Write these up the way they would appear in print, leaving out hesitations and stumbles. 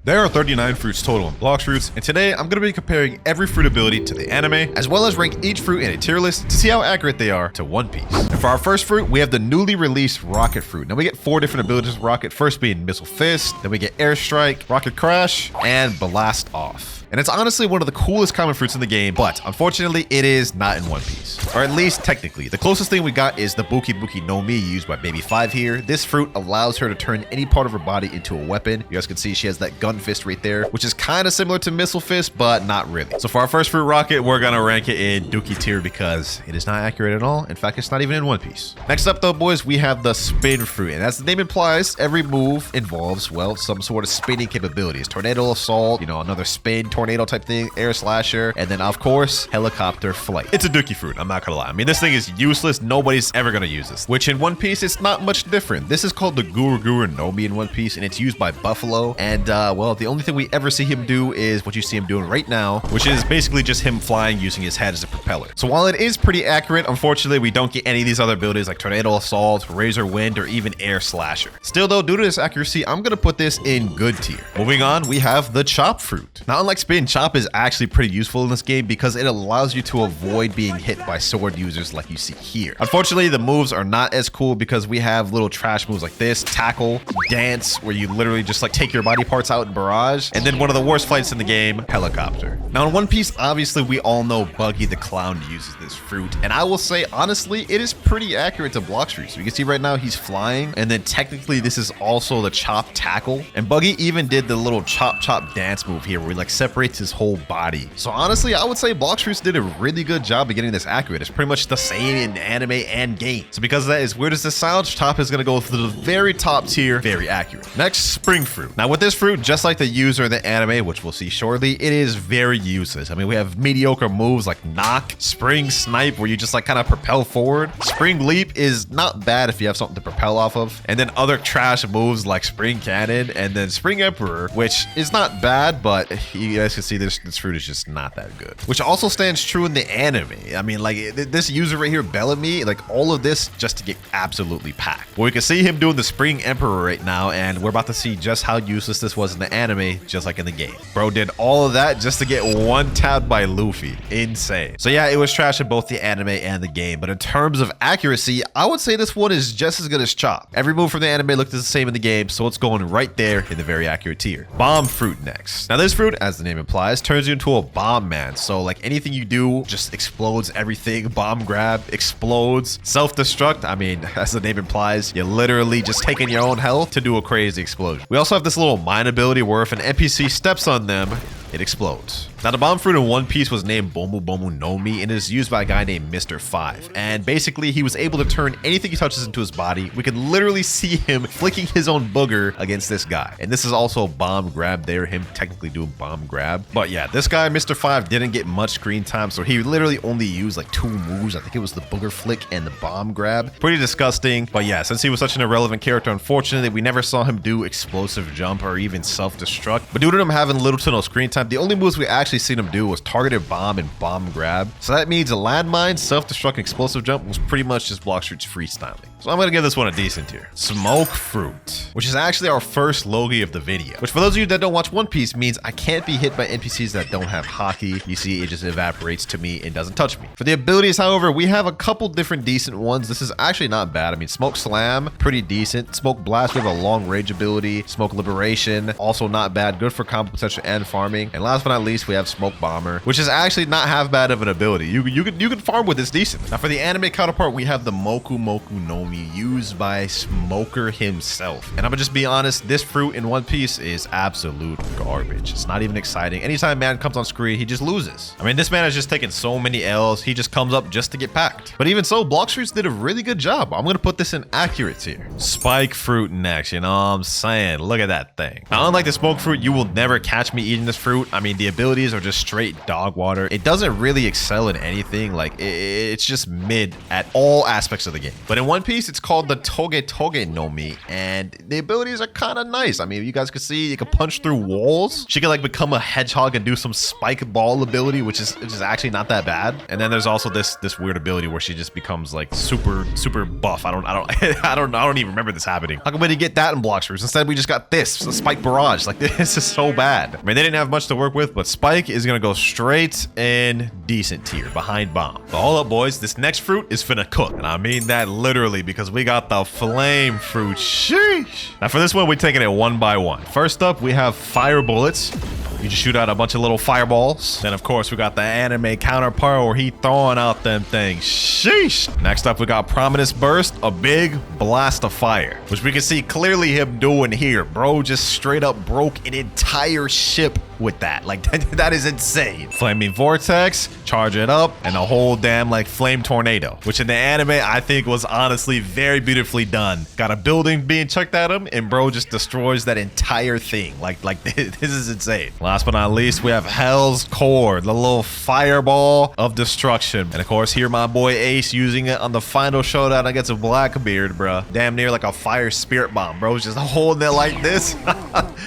There are 39 fruits total in Blox fruits, and today I'm going to be comparing every fruit ability to the anime, as well as rank each fruit in a tier list to see how accurate they are to One Piece. And for our first fruit, we have the newly released Rocket Fruit. Now we get 4 different abilities with Rocket, first being Missile Fist, then we get Air Strike, Rocket Crash, and Blast Off. And it's honestly one of the coolest common fruits in the game, but unfortunately it is not in One Piece. Or at least technically. The closest thing we got is the Buki Buki no Mi used by Baby 5 here. This fruit allows her to turn any part of her body into a weapon. You guys can see she has that gun fist right there, which is kind of similar to Missile Fist, but not really. So for our first fruit Rocket, we're gonna rank it in Dookie tier because it is not accurate at all. In fact, it's not even in One Piece. Next up though, boys, we have the Spin Fruit. And as the name implies, every move involves, well, some sort of spinning capabilities. Tornado Assault, another spin, tornado type thing, air slasher, and then of course helicopter flight. It's a Dookie fruit, I'm not gonna lie. I mean, this thing is useless. Nobody's ever gonna use this, which in One Piece it's not much different. This is called the Guru Guru no Mi in One Piece, and it's used by Buffalo. And well, the only thing we ever see him do is what you see him doing right now, which is basically just him flying using his head as a propeller. So while it is pretty accurate, unfortunately we don't get any of these other abilities like Tornado Assault, Razor Wind, or even Air Slasher. Still though, due to this accuracy, I'm gonna put this in good tier. Moving on, we have the Chop Fruit. Now unlike Spin, Chop is actually pretty useful in this game because it allows you to avoid being hit by sword users like you see here. Unfortunately, the moves are not as cool because we have little trash moves like this, Tackle, Dance, where you literally just like take your body parts out in Barrage, and then one of the worst fights in the game, Helicopter. Now in One Piece, obviously we all know Buggy the Clown uses this fruit, and I will say honestly, it is pretty accurate to Blox fruit. So you can see right now he's flying, and then technically this is also the Chop Tackle, and Buggy even did the little Chop Chop Dance move here where he like separates his whole body. So honestly, I would say Blox fruits did a really good job of getting this accurate. It's pretty much the same in anime and game. So because of that, as weird as this sounds, Chop is going to go to the very top tier, very accurate. Next, Spring Fruit. Now with this fruit, just like the user in the anime, which we'll see shortly, it is very useless. I mean, we have mediocre moves like Knock, Spring Snipe, where you just like kind of propel forward. Spring Leap is not bad if you have something to propel off of. And then other trash moves like Spring Cannon, and then Spring Emperor, which is not bad, but you guys can see this fruit is just not that good. Which also stands true in the anime. I mean, like this user right here, Bellamy, like all of this just to get absolutely packed. Well, we can see him doing the Spring Emperor right now, and we're about to see just how useless this was in the anime, just like in the game. Bro did all of that just to get one tapped by Luffy. Insane. So yeah, it was trash in both the anime and the game, but in terms of accuracy, I would say this one is just as good as Chop. Every move from the anime looked the same in the game, so it's going right there in the very accurate tier. Bomb Fruit next. Now this fruit, as the name implies, turns you into a bomb man. So like anything you do just explodes everything. Bomb grab, explodes, self-destruct. I mean, as the name implies, you're literally just taking your own health to do a crazy explosion. We also have this little mine ability where if an NPC steps on them, it explodes. Now the bomb fruit in One Piece was named Bomu Bomu no Mi and is used by a guy named Mr. 5. And basically he was able to turn anything he touches into his body. We can literally see him flicking his own booger against this guy. And this is also a bomb grab there, him technically doing bomb grab. But yeah, this guy, Mr. 5, didn't get much screen time, so he literally only used like 2 moves. I think it was the booger flick and the bomb grab. Pretty disgusting. But yeah, since he was such an irrelevant character, unfortunately, we never saw him do explosive jump or even self-destruct. But due to him having little to no screen time, the only moves we actually seen him do was targeted bomb and bomb grab. So that means a landmine, self-destruct, and explosive jump was pretty much just Blox fruit's freestyling. So I'm gonna give this one a decent tier. Smoke Fruit, which is actually our first Logie of the video, which for those of you that don't watch One Piece means I can't be hit by NPCs that don't have hockey. You see, it just evaporates to me and doesn't touch me. For the abilities, however, we have a couple different decent ones. This is actually not bad. I mean, Smoke Slam, pretty decent. Smoke Blast, we have a long range ability. Smoke Liberation, also not bad. Good for combo potential and farming. And last but not least, we have Smoke Bomber, which is actually not half bad of an ability. You can farm with this decent. Now for the anime counterpart, we have the Moku Moku no Mi used by Smoker himself. And I'm gonna just be honest, this fruit in One Piece is absolute garbage. It's not even exciting. Anytime man comes on screen, he just loses. I mean, this man has just taken so many L's. He just comes up just to get packed. But even so, Blox fruits did a really good job. I'm gonna put this in accurate tier. Spike Fruit next, you know what I'm saying? Look at that thing. Now, unlike the Smoke Fruit, you will never catch me eating this fruit. I mean, the abilities are just straight dog water. It doesn't really excel in anything. Like, it's just mid at all aspects of the game. But in One Piece, piece, it's called the Toge Toge no Mi, and the abilities are kind of nice. I mean, you guys can see you can punch through walls. She can like become a hedgehog and do some spike ball ability, which is actually not that bad. And then there's also this weird ability where she just becomes like super buff. I don't even remember this happening. How come we didn't get that in Blox Fruits? Instead, we just got this, a spike barrage. Like, this is so bad. I mean, they didn't have much to work with, but Spike is gonna go straight in decent tier behind Bomb. But hold up, boys. This next fruit is finna cook, and I mean that literally, because we got the flame fruit. Sheesh. Now for this one, we're taking it one by one. First up, we have fire bullets. You just shoot out a bunch of little fireballs. Then, of course, we got the anime counterpart where he throwing out them things. Sheesh. Next up, we got Prominence Burst, a big blast of fire, which we can see clearly him doing here. Bro just straight up broke an entire ship with that. Like, that is insane. Flaming Vortex, charge it up, and a whole damn, like, flame tornado, which in the anime, I think was honestly very beautifully done. Got a building being chucked at him, and bro just destroys that entire thing. Like this is insane. Last but not least, we have Hell's Core, the little fireball of destruction. And of course, here my boy Ace using it on the final showdown against a Blackbeard, bruh. Damn near like a fire spirit bomb, bro. Just holding it like this.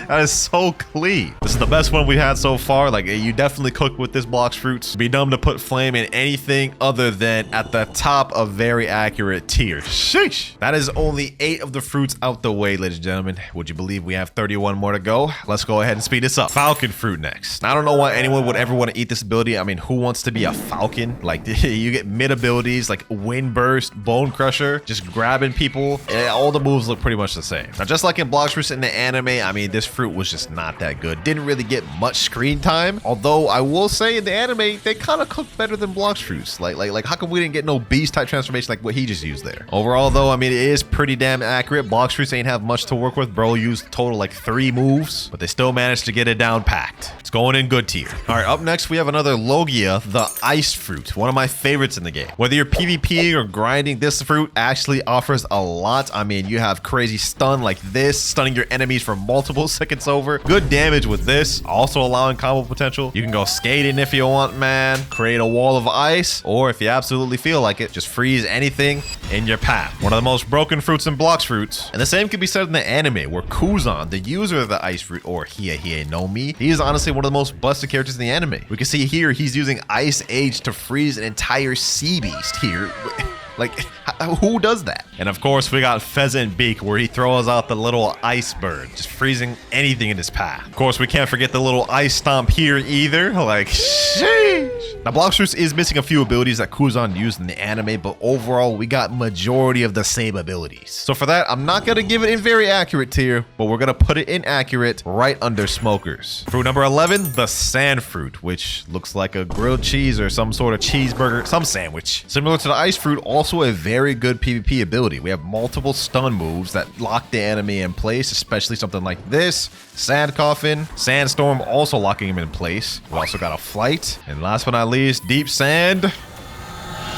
That is so clean. This is the best one we had so far. Like, you definitely cook with this Blox Fruits. Be dumb to put flame in anything other than at the top of very accurate tier. Sheesh. That is only 8 of the fruits out the way, ladies and gentlemen. Would you believe we have 31 more to go? Let's go ahead and speed this up. Falcon fruit next. I don't know why anyone would ever want to eat this ability. I mean, who wants to be a falcon? Like, you get mid abilities like wind burst, bone crusher, just grabbing people. All the moves look pretty much the same. Now, just like in Blox Fruits in the anime, I mean, this fruit was just not that good. Didn't really get much screen time. Although I will say in the anime, they kind of cooked better than Blox Fruits. Like how come we didn't get no beast type transformation like what he just used there? Overall though, I mean, it is pretty damn accurate. Blox Fruits ain't have much to work with. Bro used total like 3 moves, but they still managed to get it down packed. It's going in good tier. All right, up next we have another Logia, the ice fruit, one of my favorites in the game. Whether you're PvPing or grinding, this fruit actually offers a lot. I mean, you have crazy stun like this, stunning your enemies for multiple seconds over. Good damage with this, also allowing combo potential. You can go skating if you want, man. Create a wall of ice, or if you absolutely feel like it, just freeze anything in your path. One of the most broken fruits in Blox Fruits. And the same can be said in the anime, where Kuzan, the user of the ice fruit, or Hiei no Mi, he is honestly one of the most busted characters in the anime. We can see here he's using Ice Age to freeze an entire sea beast here. Like, who does that? And of course, we got Pheasant Beak, where he throws out the little ice bird, just freezing anything in his path. Of course, we can't forget the little ice stomp here either. Like, sheesh. Now, Blox Fruits is missing a few abilities that Kuzan used in the anime, but overall, we got majority of the same abilities. So for that, I'm not gonna give it in very accurate tier, but we're gonna put it in accurate right under Smokers. Fruit number 11, the Sand Fruit, which looks like a grilled cheese or some sort of cheeseburger, some sandwich. Similar to the Ice Fruit, also a very good PvP ability. We have multiple stun moves that lock the enemy in place, especially something like this. Sand Coffin, Sandstorm also locking him in place. We also got a Flight. And last but not least, Deep Sand.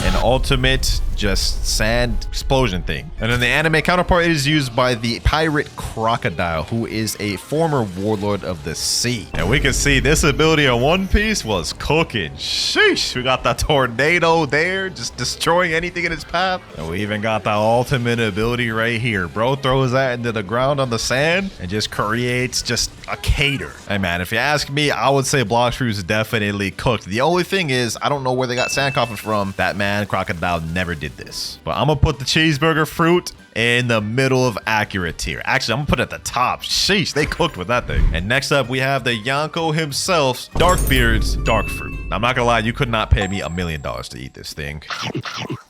An ultimate just sand explosion thing. And then the anime counterpart is used by the pirate Crocodile, who is a former warlord of the sea. And we can see this ability in One Piece was cooking. Sheesh. We got the tornado there, just destroying anything in its path. And we even got the ultimate ability right here. Bro throws that into the ground on the sand and just creates just a cater. Hey man, if you ask me, I would say Blox Fruits definitely cooked. The only thing is, I don't know where they got Sand Coffin from. That man Crocodile never did this. But I'm gonna put the cheeseburger fruit in the middle of accurate tier. Actually, I'm gonna put it at the top. Sheesh, they cooked with that thing. And next up, we have the Yonko himself, Darkbeard's Dark Fruit. Now, I'm not gonna lie, you could not pay me $1 million to eat this thing.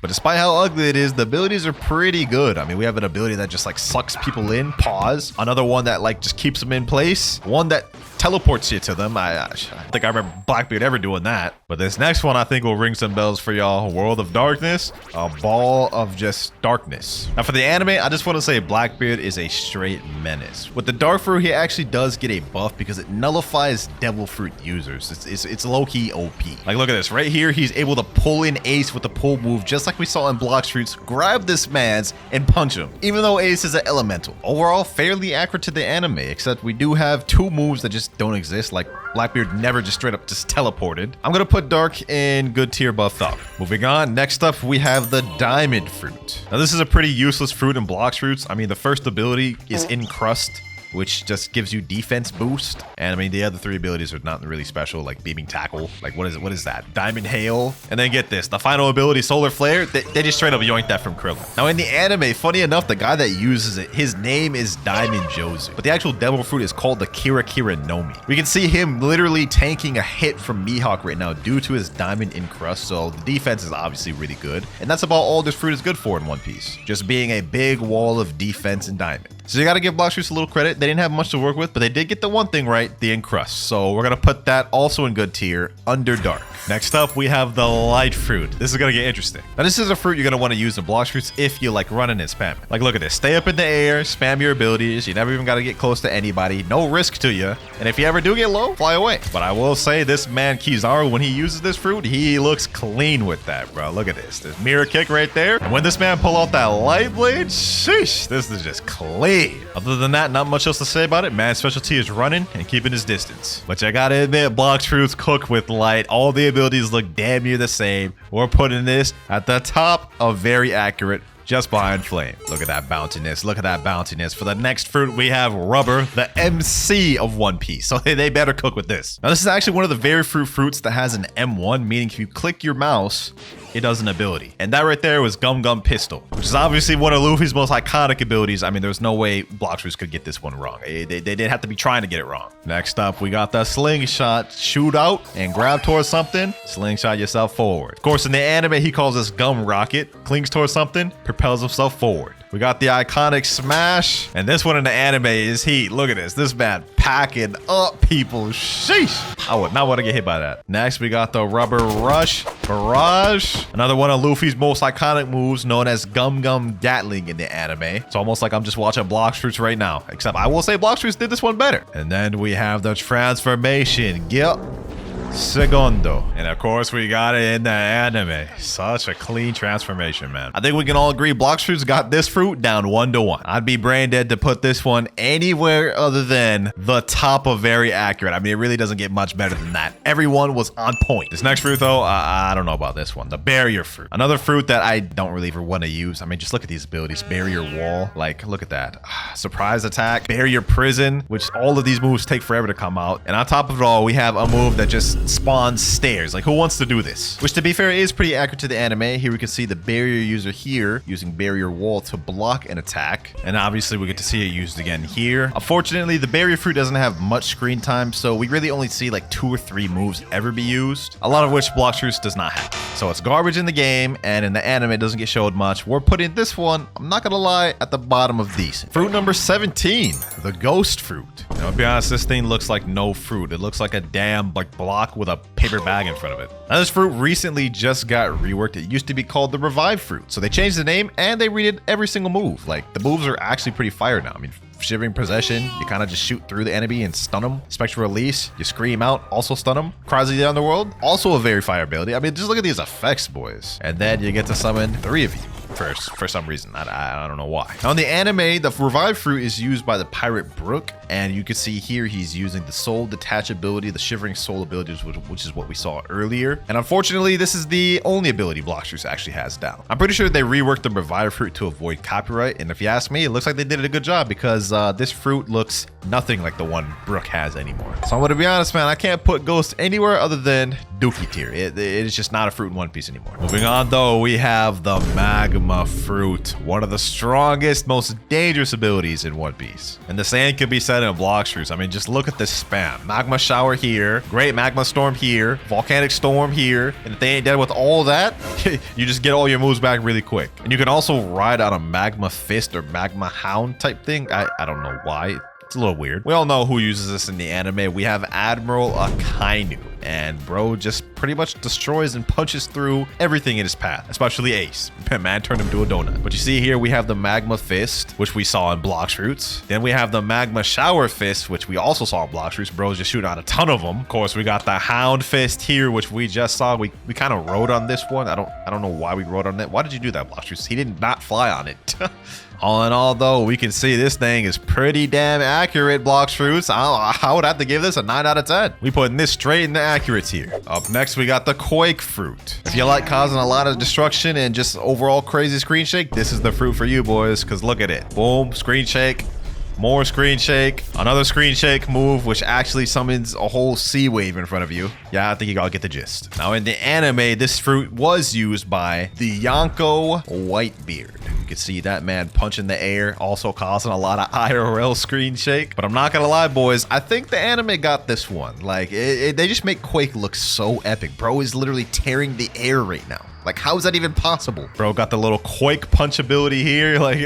But despite how ugly it is, the abilities are pretty good. I mean, we have an ability that just like sucks people in, pause. Another one that like just keeps them in place. One that teleports you to them. I think I remember Blackbeard ever doing that. But this next one I think will ring some bells for y'all. World of Darkness, a ball of just darkness. Now for the anime, I just want to say Blackbeard is a straight menace. With the Dark Fruit, he actually does get a buff because it nullifies Devil Fruit users. It's low-key OP. Like, look at this. Right here, he's able to pull in Ace with the pull move, just like we saw in Blox Fruits, grab this man's and punch him, even though Ace is an elemental. Overall, fairly accurate to the anime, except we do have 2 moves that just just don't exist. Like Blackbeard never just straight up just teleported. I'm gonna put Dark in good tier buff up. Moving on, next up we have the Diamond Fruit. Now this is a pretty useless fruit in Blox fruits. I mean, the first ability is Encrust, which just gives you defense boost. And I mean, the other 3 abilities are not really special, like Beaming Tackle. Like, what is it? What is that? Diamond Hail. And then get this, the final ability, Solar Flare, they just straight up yoinked that from Krillin. Now in the anime, funny enough, the guy that uses it, his name is Diamond Jozu. But the actual Devil Fruit is called the Kira Kira Nomi. We can see him literally tanking a hit from Mihawk right now due to his Diamond Encrust. So the defense is obviously really good. And that's about all this fruit is good for in One Piece. Just being a big wall of defense and diamond. So you got to give Blox fruits a little credit. They didn't have much to work with, but they did get the one thing right, the Encrust. So we're going to put that also in good tier, under Dark. Next up, we have the Light Fruit. This is going to get interesting. Now, this is a fruit you're going to want to use in Blox fruits if you like running and spamming. Like, look at this. Stay up in the air, spam your abilities. You never even got to get close to anybody. No risk to you. And if you ever do get low, fly away. But I will say this man, Kizaru, when he uses this fruit, he looks clean with that, bro. Look at this. This mirror kick right there. And when this man pull out that light blade, sheesh, this is just clean. Other than that, not much else to say about it. Man's specialty is running and keeping his distance. But you gotta admit, Blox fruits cook with light. All the abilities look damn near the same. We're putting this at the top of very accurate, just behind Flame. Look at that bounciness. Look at that bounciness. For the next fruit, we have Rubber, the MC of One Piece. So they better cook with this. Now, this is actually one of the very few fruits that has an M1, meaning if you click your mouse, it does an ability. And that right there was Gum Gum Pistol, which is obviously one of Luffy's most iconic abilities. I mean, there's no way Blox fruits could get this one wrong. They did have to be trying to get it wrong. Next up, we got the Slingshot. Shoot out and grab towards something, slingshot yourself forward. Of course, in the anime, he calls this Gum Rocket. Clings towards something, propels himself forward. We got the iconic Smash, and this one in the anime is heat. Look at this. This man packing up people. Sheesh. I would not want to get hit by that. Next, we got the Rubber Rush Barrage. Another one of Luffy's most iconic moves, known as Gum Gum Gatling in the anime. It's almost like I'm just watching Blox fruits right now, except I will say Blox fruits did this one better. And then we have the Transformation. Yep. Segundo. And of course, we got it in the anime. Such a clean transformation, man. I think we can all agree Blox fruits got this fruit down 1-to-1. I'd be brain dead to put this one anywhere other than the top of very accurate. I mean, it really doesn't get much better than that. Everyone was on point. This next fruit, though, I don't know about this one. The Barrier Fruit. Another fruit that I don't really ever want to use. I mean, just look at these abilities. Barrier Wall. Like, look at that. Surprise Attack. Barrier Prison, which all of these moves take forever to come out. And on top of it all, we have a move that just spawns stairs. Like, who wants to do this? Which, to be fair, is pretty accurate to the anime. Here we can see the barrier user here using Barrier Wall to block an attack. And obviously we get to see it used again here. Unfortunately, the Barrier Fruit doesn't have much screen time, so we really only see like 2 or 3 moves ever be used, a lot of which Blox fruits does not have. So it's garbage in the game, and in the anime it doesn't get showed much. We're putting this one, I'm not gonna lie, at the bottom of decent. Fruit number 17, the Ghost Fruit. Now, to be honest, this thing looks like no fruit. It looks like a damn like block with a paper bag in front of it. Now, this fruit recently just got reworked. It used to be called the Revive Fruit. So they changed the name and they redid every single move. Like, the moves are actually pretty fire now. I mean, Shivering Possession, you kind of just shoot through the enemy and stun them. Spectral Release, you scream out, also stun them. Cries of the Underworld, also a very fire ability. I mean, just look at these effects, boys. And then you get to summon 3 of you. For some reason. I don't know why. Now in the anime, the Revive Fruit is used by the pirate Brook, and you can see here he's using the Soul Detach ability, the Shivering Soul ability, which is what we saw earlier. And unfortunately, this is the only ability Blox fruits actually has down. I'm pretty sure they reworked the Revive Fruit to avoid copyright, and if you ask me, it looks like they did a good job because this fruit looks nothing like the one Brook has anymore. So I'm gonna be honest, man, I can't put Ghost anywhere other than Dookie tier. It is just not a fruit in One Piece anymore. Moving on though, we have the Magma Fruit, one of the strongest, most dangerous abilities in One Piece. And the same could be said in Blox fruits. I mean, just look at this spam. Magma Shower here, Great Magma Storm here, Volcanic Storm here, and if they ain't dead with all that, you just get all your moves back really quick. And you can also ride on a Magma Fist or Magma Hound type thing. I don't know why. It's a little weird. We all know who uses this in the anime. We have Admiral Akainu. And bro just pretty much destroys and punches through everything in his path, especially Ace. Man turned him to a donut. But you see here, we have the Magma Fist, which we saw in Blox Fruits. Then we have the Magma Shower Fist, which we also saw in Blox Fruits. Bro's just shooting out a ton of them. Of course, we got the Hound Fist here, which we just saw. We kind of rode on this one. I don't know why we rode on it. Why did you do that, Blox Fruits? He did not fly on it. All in all, though, we can see this thing is pretty damn accurate, Blox Fruits. I would have to give this a 9 out of 10. We putting this straight in the accurates here. Up next, we got the Quake fruit. If you like causing a lot of destruction and just overall crazy screen shake, this is the fruit for you, boys, because look at it. Boom, screen shake. More screen shake, another screen shake move, which actually summons a whole sea wave in front of you. Yeah, I think you gotta get the gist. Now, in the anime, this fruit was used by the Yonko Whitebeard. You can see that man punching the air, also causing a lot of IRL screen shake. But I'm not gonna lie, boys, I think the anime got this one. Like, they just make Quake look so epic. Bro is literally tearing the air right now. Like, how is that even possible? Bro got the little Quake punch ability here. Like,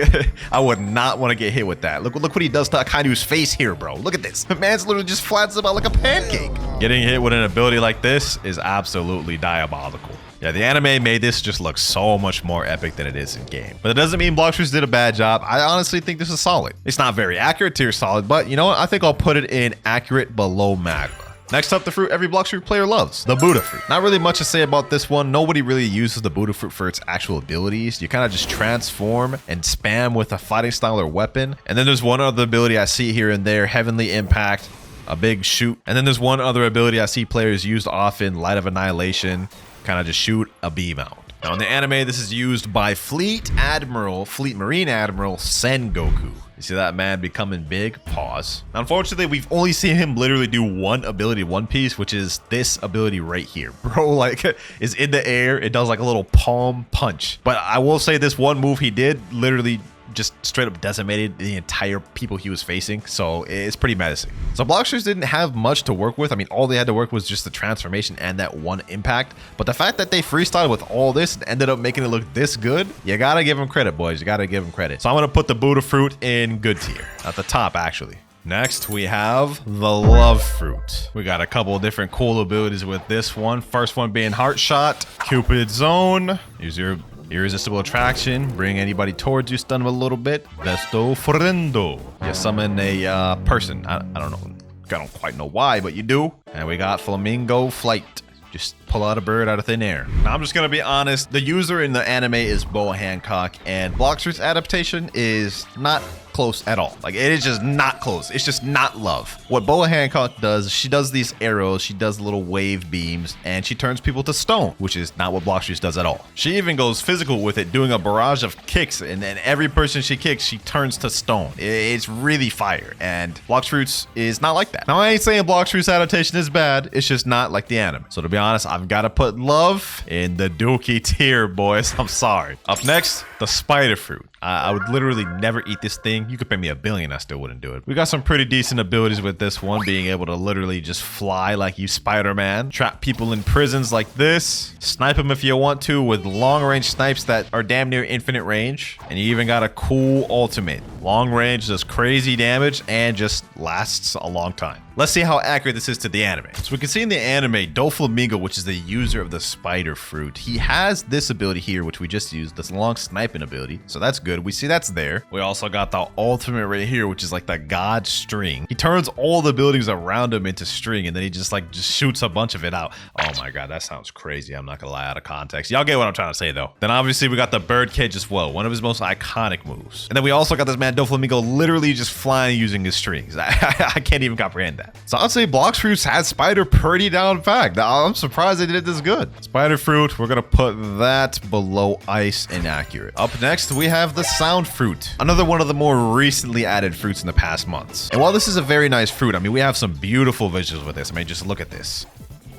I would not want to get hit with that. Look what he does to Akainu's face here, bro. Look at this. The man's literally just flattens him out like a pancake. Getting hit with an ability like this is absolutely diabolical. Yeah, the anime made this just look so much more epic than it is in game. But it doesn't mean Blox Fruits did a bad job. I honestly think this is solid. It's not very accurate tier solid, but you know what? I think I'll put it in accurate below Magma. Next up, the fruit every Blox Fruit player loves, the Buddha fruit. Not really much to say about this one. Nobody really uses the Buddha fruit for its actual abilities. You kind of just transform and spam with a fighting style or weapon. And then there's one other ability I see here and there, Heavenly Impact, a big shoot. And then there's one other ability I see players used often, Light of Annihilation, kind of just shoot a beam out. Now in the anime, this is used by Fleet Marine Admiral Sengoku. You see that man becoming big? Pause. Now, unfortunately, we've only seen him literally do one ability in One Piece, which is this ability right here. Bro, like, is in the air. It does like a little palm punch. But I will say this one move he did literally just straight up decimated the entire people he was facing. So it's pretty menacing. So Blox Fruits didn't have much to work with. I mean, all they had to work was just the transformation and that one impact. But the fact that they freestyled with all this and ended up making it look this good, you gotta give them credit, boys. You gotta give them credit. So I'm gonna put the Buddha fruit in good tier at the top, actually. Next, we have the Love Fruit. We got a couple of different cool abilities with this one. First one being Heart Shot, Cupid's Zone. Use your irresistible attraction, bring anybody towards you, stun them a little bit. Besto Friendo. You summon a person. I don't know. I don't quite know why, but you do. And we got Flamingo Flight. Just pull out a bird out of thin air. Now, I'm just gonna be honest. The user in the anime is Boa Hancock, and Blox Fruits adaptation is not close at all. Like, it is just not close. It's just not love. What Boa Hancock does, she does these arrows, she does little wave beams, and she turns people to stone, which is not what Blox Fruits does at all. She even goes physical with it, doing a barrage of kicks, and then every person she kicks, she turns to stone. It's really fire, and Blox Fruits is not like that. Now, I ain't saying Blox Fruits adaptation is bad, it's just not like the anime. So to be honest, I've got to put love in the dookie tier, boys. I'm sorry. Up next, the Spider Fruit. I would literally never eat this thing. You could pay me $1 billion, I still wouldn't do it. We got some pretty decent abilities with this one, being able to literally just fly like you Spider-Man, trap people in prisons like this, snipe them if you want to with long-range snipes that are damn near infinite range, and you even got a cool ultimate. Long range, does crazy damage, and just lasts a long time. Let's see how accurate this is to the anime. So we can see in the anime, Doflamingo, which is the user of the Spider Fruit, he has this ability here, which we just used, this long sniping ability. So that's good. We see that's there. We also got the ultimate right here, which is like the God String. He turns all the buildings around him into string, and then he just shoots a bunch of it out. Oh my God, that sounds crazy. I'm not gonna lie, out of context. Y'all get what I'm trying to say though. Then obviously we got the Birdcage as well, one of his most iconic moves. And then we also got this man Doflamingo literally just flying using his strings. I can't even comprehend that. So I'd say Blox Fruits has Spider pretty down packed. I'm surprised they did this good. Spider Fruit, we're gonna put that below Ice Inaccurate. Up next, we have the Sound Fruit, another one of the more recently added fruits in the past months. And while this is a very nice fruit, I mean, we have some beautiful visuals with this. I mean, just look at this.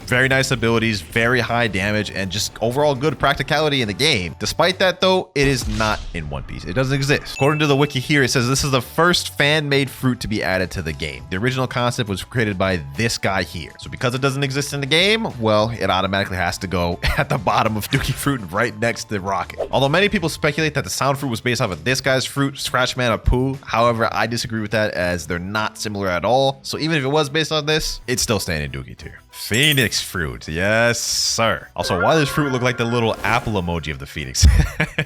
Very nice abilities, very high damage, and just overall good practicality in the game. Despite that though, it is not in One Piece. It doesn't exist. According to the wiki here, it says this is the first fan-made fruit to be added to the game. The original concept was created by this guy here. So because it doesn't exist in the game, well, it automatically has to go at the bottom of Dookie Fruit right next to Rocket. Although many people speculate that the Sound Fruit was based off of this guy's fruit, Scratchman of Pooh. However, I disagree with that as they're not similar at all. So even if it was based on this, it's still staying in Dookie tier. Phoenix Phoenix fruit. Yes, sir. Also, why does fruit look like the little apple emoji of the Phoenix?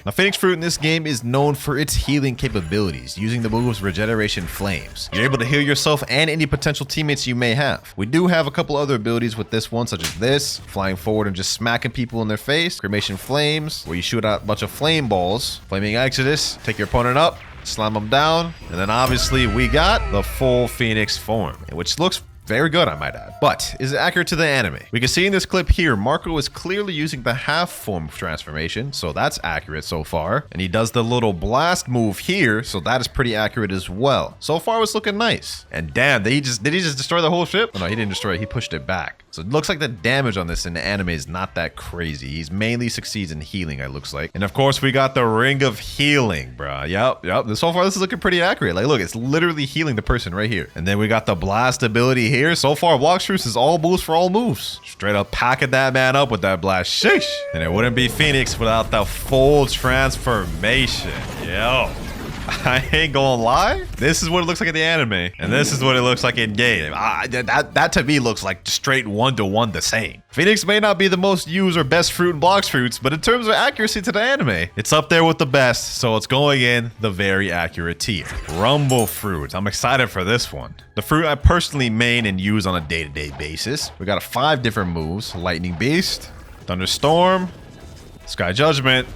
Now, Phoenix fruit in this game is known for its healing capabilities, using the moves Regeneration Flames. You're able to heal yourself and any potential teammates you may have. We do have a couple other abilities with this one, such as this, flying forward and just smacking people in their face. Cremation Flames, where you shoot out a bunch of flame balls. Flaming Exodus, take your opponent up, slam them down. And then obviously we got the full Phoenix form, which looks very good, I might add. But is it accurate to the anime? We can see in this clip here, Marco is clearly using the half form transformation, so that's accurate so far. And he does the little blast move here, so that is pretty accurate as well. So far, it's looking nice. And damn, did he just destroy the whole ship? Oh, no, he didn't destroy it. He pushed it back. So it looks like the damage on this in the anime is not that crazy. He's mainly succeeds in healing, it looks like. And of course, we got the Ring of Healing, bruh. Yep. So far, this is looking pretty accurate. Like, look, it's literally healing the person right here. And then we got the blast ability here. So far, Blox is all boost for all moves. Straight up packing that man up with that blast. Sheesh. And it wouldn't be Phoenix without the full transformation. Yo. I ain't gonna lie. This is what it looks like in the anime, and this is what it looks like in game. That to me looks like straight 1-to-1 the same. Phoenix may not be the most used or best fruit in Blox fruits, but in terms of accuracy to the anime, it's up there with the best, so it's going in the very accurate tier. Rumble fruit. I'm excited for this one. The fruit I personally main and use on a day-to-day basis. We got 5 different moves: Lightning Beast, Thunderstorm, Sky Judgment,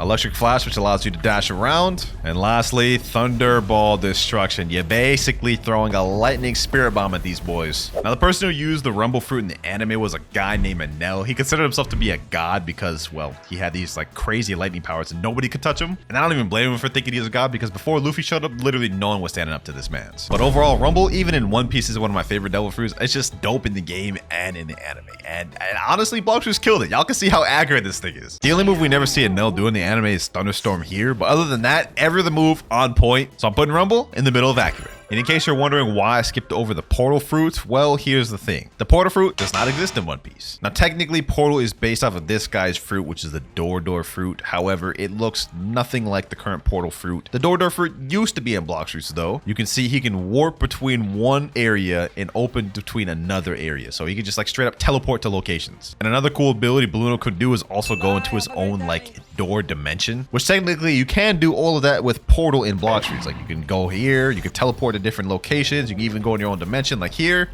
Electric Flash, which allows you to dash around. And lastly, Thunderball Destruction. You're basically throwing a lightning spirit bomb at these boys. Now, the person who used the Rumble Fruit in the anime was a guy named Enel. He considered himself to be a god because, well, he had these like crazy lightning powers and nobody could touch him. And I don't even blame him for thinking he was a god, because before Luffy showed up, literally no one was standing up to this man's. But overall, Rumble, even in One Piece, is one of my favorite devil fruits. It's just dope in the game and in the anime. And honestly, Blox just killed it. Y'all can see how accurate this thing is. The only move we never see Enel do in the anime is Thunderstorm here, but other than that, every other move on point. So I'm putting Rumble in the middle of accurate. And in case you're wondering why I skipped over the Portal Fruit, well, here's the thing. The Portal Fruit does not exist in One Piece. Now, technically, Portal is based off of this guy's fruit, which is the Door Fruit. However, it looks nothing like the current Portal Fruit. The Door Fruit used to be in Blox fruits, though. You can see he can warp between one area and open between another area. So he can just like straight up teleport to locations. And another cool ability Blueno could do is also go into his own like door dimension, which technically you can do all of that with Portal in Blox fruits. Like you can go here, you can teleport to different locations, you can even go in your own dimension like here,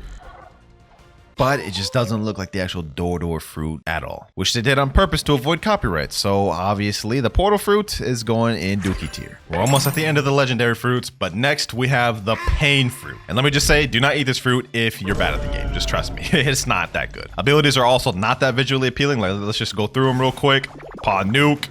but it just doesn't look like the actual Door fruit at all, which they did on purpose to avoid copyright. So obviously the Portal Fruit is going in Dookie tier. We're almost at the end of the legendary fruits, but next we have the Pain Fruit. And let me just say, do not eat this fruit if you're bad at the game. Just trust me, it's not that good. Abilities are also not that visually appealing. Like, let's just go through them real quick. Paw Nuke,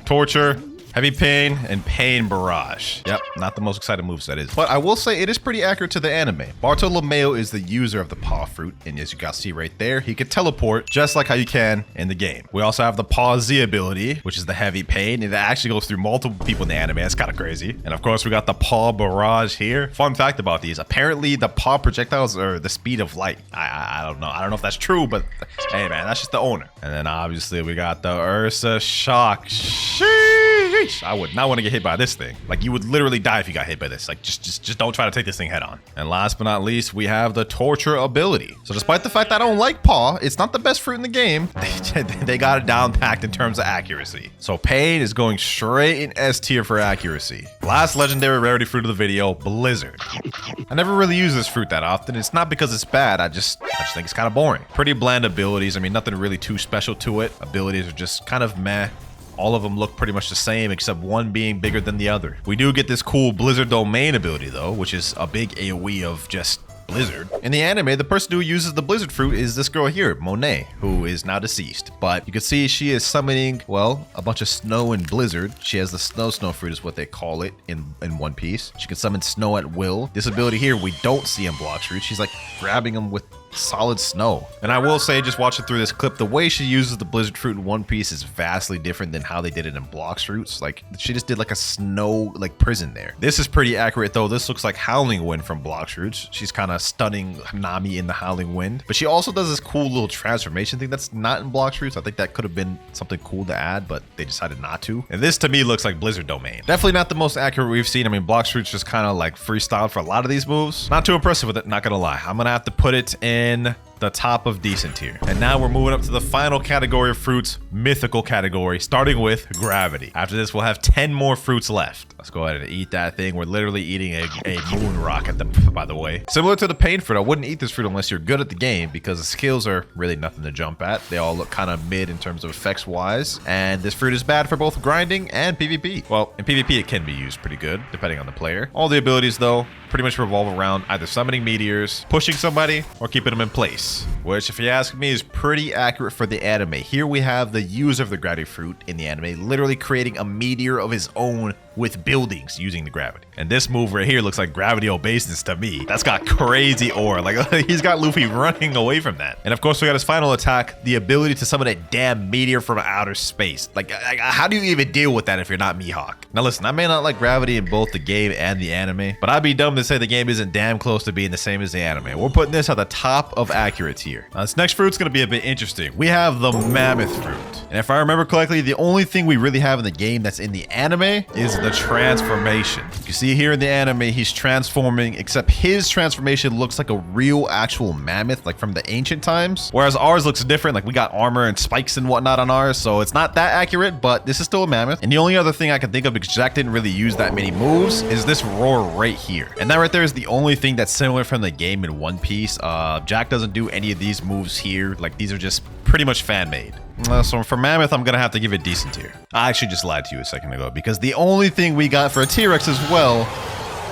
Torture, Heavy Pain, and Pain Barrage. Yep, not the most exciting moves that is. But I will say it is pretty accurate to the anime. Bartolomeo is the user of the Paw Fruit, and as you guys see right there, he can teleport just like how you can in the game. We also have the Paw Z ability, which is the Heavy Pain, and it actually goes through multiple people in the anime. That's kind of crazy. And of course, we got the Paw Barrage here. Fun fact about these, apparently the Paw projectiles are the speed of light. I don't know. I don't know if that's true, but hey man, that's just the owner. And then obviously we got the Ursa Shock. Sheesh. I would not want to get hit by this thing. Like, you would literally die if you got hit by this. Like, just don't try to take this thing head on. And last but not least, we have the Torture ability. So despite the fact that I don't like Paw, it's not the best fruit in the game. They got it down packed in terms of accuracy. So Pain is going straight in S tier for accuracy. Last legendary rarity fruit of the video, Blizzard. I never really use this fruit that often. It's not because it's bad. I just think it's kind of boring. Pretty bland abilities. I mean, nothing really too special to it. Abilities are just kind of meh. All of them look pretty much the same, except one being bigger than the other. We do get this cool Blizzard Domain ability, though, which is a big AoE of just Blizzard. In the anime, the person who uses the Blizzard fruit is this girl here, Monet, who is now deceased. But you can see she is summoning, well, a bunch of snow and blizzard. She has the snow fruit is what they call it in One Piece. She can summon snow at will. This ability here, we don't see in Blox fruit. She's like grabbing them with solid snow. And I will say, just watching through this clip, the way she uses the Blizzard fruit in One Piece is vastly different than how they did it in Blox fruits. Like, she just did like a snow like prison there. This is pretty accurate though. This looks like Howling Wind from Blox fruits. She's kind of stunning Nami in the Howling Wind, but she also does this cool little transformation thing that's not in Blox fruits. I think that could have been something cool to add, but they decided not to. And this to me looks like Blizzard Domain. Definitely not the most accurate we've seen. I mean, Blox fruits just kind of like freestyled for a lot of these moves. Not too impressive with it, not gonna lie. I'm gonna have to put it in the top of decent tier. And now we're moving up to the final category of fruits, mythical category, starting with gravity. After this, we'll have 10 more fruits left. Let's go ahead and eat that thing. We're literally eating a moon rocket, by the way. Similar to the pain fruit, I wouldn't eat this fruit unless you're good at the game because the skills are really nothing to jump at. They all look kind of mid in terms of effects wise. And this fruit is bad for both grinding and PvP. Well, in PvP, it can be used pretty good, depending on the player. All the abilities, though, pretty much revolve around either summoning meteors, pushing somebody, or keeping them in place. Which, if you ask me, is pretty accurate for the anime. Here we have the user of the gravity fruit in the anime literally creating a meteor of his own with buildings using the gravity. And this move right here looks like gravity obeisance to me. That's got crazy aura. Like, he's got Luffy running away from that. And of course, we got his final attack, the ability to summon a damn meteor from outer space. Like, how do you even deal with that if you're not Mihawk? Now listen, I may not like gravity in both the game and the anime, but I'd be dumb to say the game isn't damn close to being the same as the anime. We're putting this at the top of accurate tier. Now, this next fruit's gonna be a bit interesting. We have the Mammoth fruit. And if I remember correctly, the only thing we really have in the game that's in the anime is the transformation. You can see here in the anime, he's transforming, except his transformation looks like a real actual mammoth, like from the ancient times. Whereas ours looks different, like we got armor and spikes and whatnot on ours, so it's not that accurate, but this is still a mammoth. And the only other thing I can think of, because Jack didn't really use that many moves, is this roar right here. And that right there is the only thing that's similar from the game in One Piece. Jack doesn't do any of these moves here. Like, these are just pretty much fan-made. So for Mammoth, I'm gonna have to give it decent tier. I actually just lied to you a second ago because the only thing we got for a T-Rex as well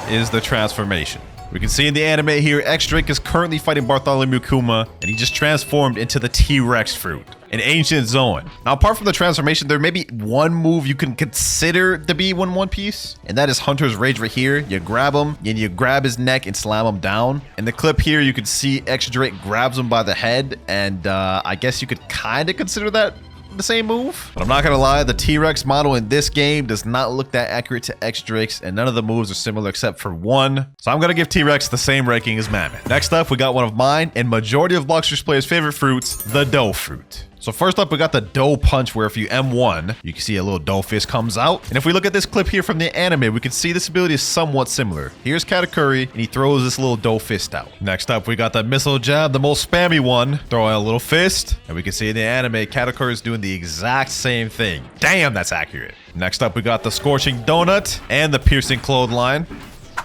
is the transformation. We can see in the anime here, X-Drake is currently fighting Bartholomew Kuma, and he just transformed into the T-Rex fruit, an ancient Zoan. Now, apart from the transformation, there may be one move you can consider to be One Piece, and that is Hunter's Rage right here. You grab him, and you grab his neck and slam him down. In the clip here, you can see X-Drake grabs him by the head, and I guess you could kind of consider that the same move. But I'm not gonna lie, the T-Rex model in this game does not look that accurate to X-Drake's, and none of the moves are similar except for one. So I'm gonna give T-Rex the same ranking as Mammoth. Next up, we got one of mine and majority of Bloxers players' favorite fruits, the dough fruit. So first up, we got the dough punch, where if you M1, you can see a little dough fist comes out. And if we look at this clip here from the anime, we can see this ability is somewhat similar. Here's Katakuri, and he throws this little dough fist out. Next up, we got the missile jab, the most spammy one, throwing a little fist. And we can see in the anime, Katakuri is doing the exact same thing. Damn, that's accurate. Next up, we got the scorching donut and the piercing clothesline,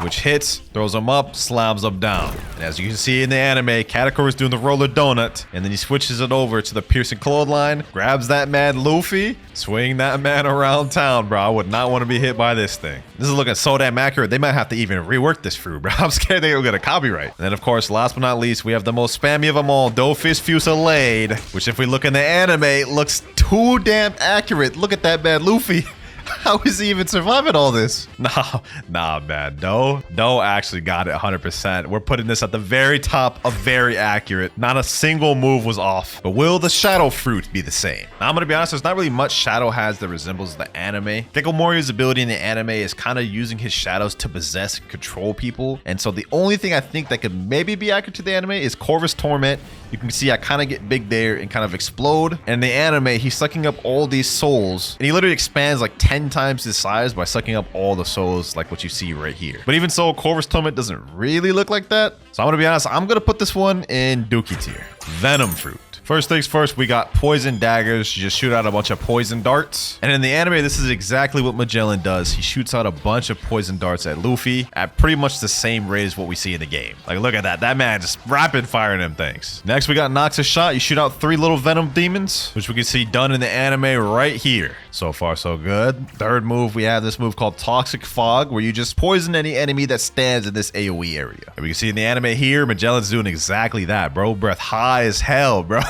which hits, throws him up, slams him down. And as you can see in the anime, Katakuri is doing the roller donut, and then he switches it over to the piercing clothesline, grabs that man Luffy, swing that man around town, bro. I would not want to be hit by this thing. This is looking so damn accurate, they might have to even rework this fruit, bro. I'm scared they'll get a copyright. And then, of course, last but not least, we have the most spammy of them all, Dough Fist Fusillade, which if we look in the anime, looks too damn accurate. Look at that man Luffy. How is he even surviving all this? Nah, man. Dough actually got it 100%. We're putting this at the very top of very accurate. Not a single move was off. But will the shadow fruit be the same? Now, I'm gonna be honest, there's not really much Shadow has that resembles the anime. Gecko Morio's ability in the anime is kind of using his shadows to possess and control people. And so the only thing I think that could maybe be accurate to the anime is Corvus Torment. You can see I kind of get big there and kind of explode. And in the anime, he's sucking up all these souls. And he literally expands like 10 times his size by sucking up all the souls like what you see right here. But even so, Corvus Torment doesn't really look like that. So I'm gonna be honest, I'm gonna put this one in Dookie tier. Venom fruit. First things first, we got poison daggers. You just shoot out a bunch of poison darts. And in the anime, this is exactly what Magellan does. He shoots out a bunch of poison darts at Luffy at pretty much the same rate as what we see in the game. Like, look at that. That man just rapid firing them things. Next, we got Noxus Shot. You shoot out 3 little Venom demons, which we can see done in the anime right here. So far, so good. Third move, we have this move called Toxic Fog, where you just poison any enemy that stands in this AoE area. And we can see in the anime here, Magellan's doing exactly that, bro. Breath high as hell, bro.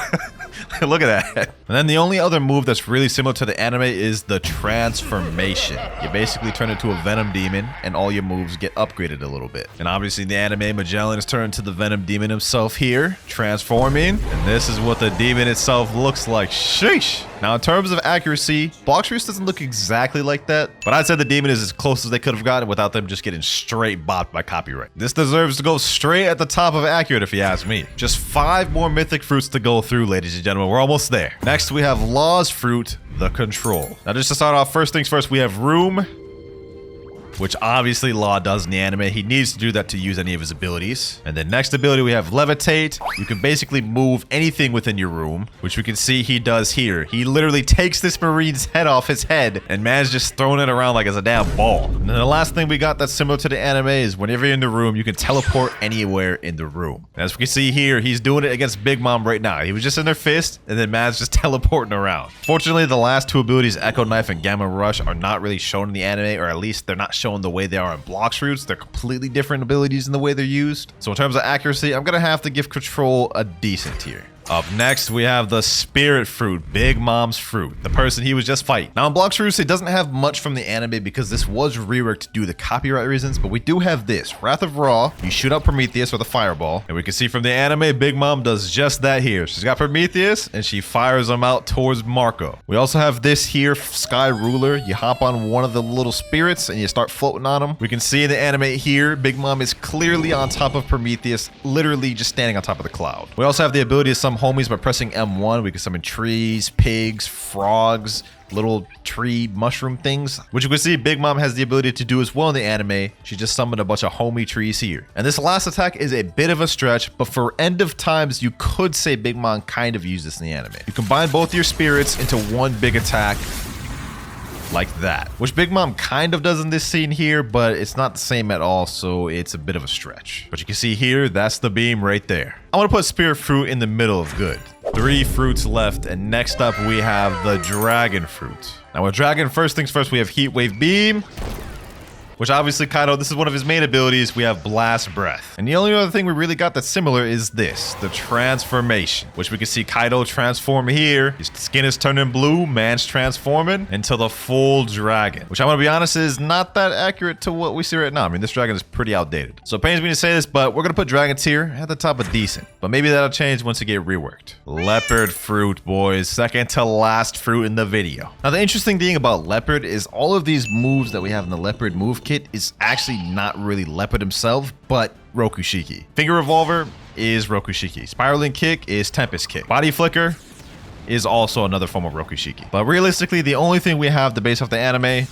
Look at that. And then the only other move that's really similar to the anime is the transformation. You basically turn into a Venom demon and all your moves get upgraded a little bit. And obviously in the anime, Magellan is turned into the Venom demon himself here, transforming. And this is what the demon itself looks like. Sheesh. Now in terms of accuracy, Blox doesn't look exactly like that, but I'd say the demon is as close as they could have gotten without them just getting straight bopped by copyright. This deserves to go straight at the top of accurate if you ask me. Just 5 more mythic fruits to go through, ladies and gentlemen. We're almost there. Next, we have Law's fruit, the Control. Now, just to start off, first things first, we have room which obviously Law does in the anime. He needs to do that to use any of his abilities. And then next ability, we have Levitate. You can basically move anything within your room, which we can see he does here. He literally takes this Marine's head off his head, and man's just throwing it around like it's a damn ball. And then the last thing we got that's similar to the anime is whenever you're in the room, you can teleport anywhere in the room. As we can see here, he's doing it against Big Mom right now. He was just in their fist, and then man's just teleporting around. Fortunately, the last two abilities, Echo Knife and Gamma Rush, are not really shown in the anime, or at least they're not shown the way they are in Blox Roots. They're completely different abilities in the way they're used. So in terms of accuracy, I'm gonna have to give Control a decent tier. Up next, we have the Spirit Fruit, Big Mom's fruit, the person he was just fighting. Now in Blox Roots, it doesn't have much from the anime because this was reworked due to copyright reasons, but we do have this, Wrath of Ra. You shoot out Prometheus with a fireball, and we can see from the anime, Big Mom does just that here. She's got Prometheus, and she fires him out towards Marco. We also have this here, Sky Ruler. You hop on one of the little spirits, and you start floating on them. We can see in the anime here, Big Mom is clearly on top of Prometheus, literally just standing on top of the cloud. We also have the ability to summon homies by pressing M1. We can summon trees, pigs, frogs, little tree mushroom things, which you can see Big Mom has the ability to do as well in the anime. She just summoned a bunch of homie trees here. And this last attack is a bit of a stretch, but for end of times, you could say Big Mom kind of used this in the anime. You combine both your spirits into one big attack, like that, which Big Mom kind of does in this scene here, but it's not the same at all, so it's a bit of a stretch. But you can see here, that's the beam right there. I want to put Spirit Fruit in the middle of good. 3 fruits left, and next up we have the Dragon Fruit. Now with Dragon, first things first, we have Heat Wave Beam, which obviously Kaido, this is one of his main abilities. We have Blast Breath. And the only other thing we really got that's similar is this, the Transformation, which we can see Kaido transform here. His skin is turning blue, man's transforming into the full dragon, which I'm gonna be honest is not that accurate to what we see right now. I mean, this dragon is pretty outdated. So it pains me to say this, but we're gonna put Dragon tier at the top of decent. But maybe that'll change once it get reworked. Leopard Fruit, boys. Second to last fruit in the video. Now the interesting thing about Leopard is all of these moves that we have in the Leopard move kit is actually not really Leopard himself, but Rokushiki. Finger Revolver is Rokushiki. Spiraling Kick is Tempest Kick. Body Flicker is also another form of Rokushiki. But realistically, the only thing we have to base off the anime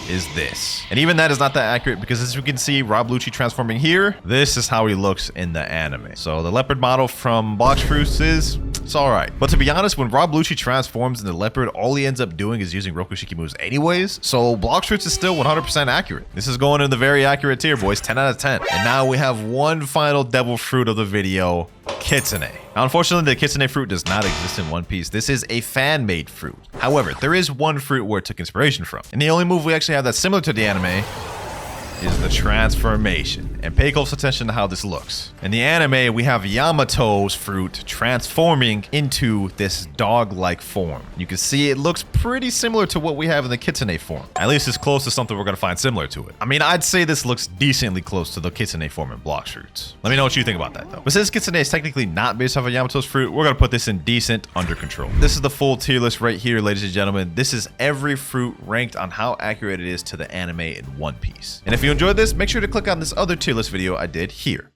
is this. And even that is not that accurate because as you can see, Rob Lucci transforming here, this is how he looks in the anime. So the Leopard model from Blox Roots it's all right. But to be honest, when Rob Lucci transforms into Leopard, all he ends up doing is using Rokushiki moves anyways. So Blox Roots is still 100% accurate. This is going in the very accurate tier, boys. 10 out of 10. And now we have one final devil fruit of the video, Kitsune. Now, unfortunately, the Kitsune fruit does not exist in One Piece. This is a fan-made fruit. However, there is one fruit where it took inspiration from. And the only move we actually have that's similar to the anime is the transformation. And pay close attention to how this looks. In the anime, we have Yamato's fruit transforming into this dog-like form. You can see it looks pretty similar to what we have in the Kitsune form. At least it's close to something we're gonna find similar to it. I mean, I'd say this looks decently close to the Kitsune form in Blox Roots. Let me know what you think about that though. But since Kitsune is technically not based off of Yamato's fruit, we're gonna put this in decent under control. This is the full tier list right here, ladies and gentlemen. This is every fruit ranked on how accurate it is to the anime in One Piece. And if you enjoyed this, make sure to click on this other tier list video I did here.